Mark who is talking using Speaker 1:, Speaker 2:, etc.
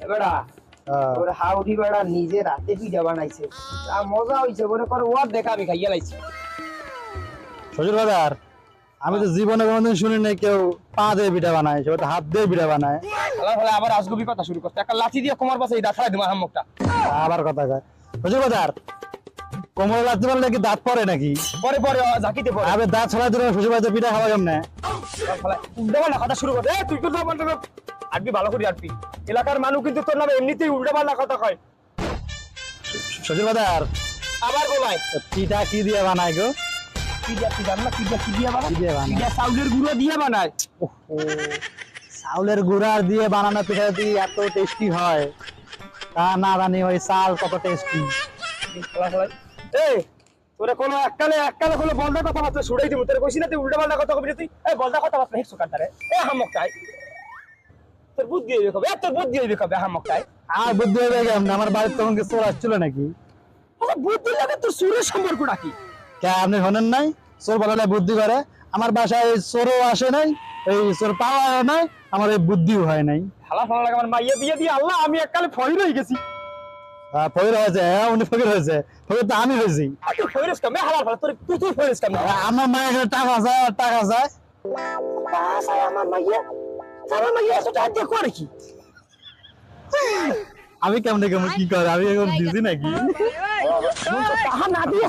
Speaker 1: এবারে ওর হাউডি বেড়া নিজে রাতে পিঠা বানাইছে যা মজা হইছে মনে করো ওর দেখা আমি খাইয়া লাইছি
Speaker 2: শ্বশুর বাজার আমি তো জীবনে কোনোদিন শুনি নাই কেউ পা দিয়ে পিঠা বানায় সে তো হাত দিয়ে পিঠা বানায়
Speaker 1: ফলে আবার আজগুবি কথা শুরু করতে একটা লাঠি দিয়ে কোমর পাশে দেখা দিমা হাম্মকটা
Speaker 2: আবার কথা কয় শ্বশুর বাজার কোমরে লাগতে পারলে কি দাঁত পড়ে নাকি
Speaker 1: পরে পরে ঝাঁকিতে পড়ে
Speaker 2: আবে দাঁত ছড়াই দিলে শ্বশুর বাজার পিঠা খাওয়া কেমনে
Speaker 1: উল্টাপাল্টা কথা শুরু করে তুই কিন্তু আরবি ভালো করি আরবি এলাকার মানুষ কিন্তু তোর নামে এমনিতেই উল্টাপাল্টা কথা কয়
Speaker 2: শ্বশুর বাজার
Speaker 1: আবার বলায়
Speaker 2: পিঠা কি দিয়ে বানায় গো
Speaker 1: পিঠা কি জান না পিঠা কি দিয়ে বানায়
Speaker 2: কি দিয়ে বানায়?
Speaker 1: পিঠা চাউলের গুঁড়ো দিয়ে বানায়
Speaker 2: ওহো, চাউলের গুঁড়া দিয়ে বানানো পিঠা যদি এত টেস্টি হয় তা না জানি ওই চাল কত টেস্টি
Speaker 1: এই তোরে কোনো এককালে কোনো বলদা কথা বার্তা ছুড়াই দিব তোরে কইছি না তুই উল্টাপাল্টা কথা কবি না তুই এই বলদা কথা বার্তা হেক্সো কাটারে এ হামকটাই তোর বুদ্ধি হইবে কবে তোর বুদ্ধি হইবে কবে হামকটাই
Speaker 2: আর বুদ্ধি হয়ে কেমন আমার বাড়ির তখন কি চোর আসছিল নাকি
Speaker 1: বুদ্ধি লাগে তোর সুরের সম্পর্কটা কি
Speaker 2: কে আপনি শোনেন নাই চোর বলালে বুদ্ধি করে আমার বাসায় চোরও আসে নাই এই চোর পাওয়া নাই আমার এই বুদ্ধিও হয় নাই
Speaker 1: হালা ফালা লাগে আমার মাইয়া বিয়ে দিয়ে আল্লাহ আমি এককালে ফকির হয়ে গেছি
Speaker 2: ফকির হয়েছে হ্যাঁ উনি ফকির হয়েছে ফকির তো আমি হয়েছি
Speaker 1: আর তুই ফকির কামে হালা ফালা তোর তুই ফকির কামে
Speaker 2: আমার মায়ের কাছে টাকা চায় টাকা চায়
Speaker 1: আমার মাইয়া এত টাকা দিয়ে করে কি
Speaker 2: আমি কেমনে কেমন কি করে আমি এখন দিছি নাকি
Speaker 1: তাহা না দিয়ে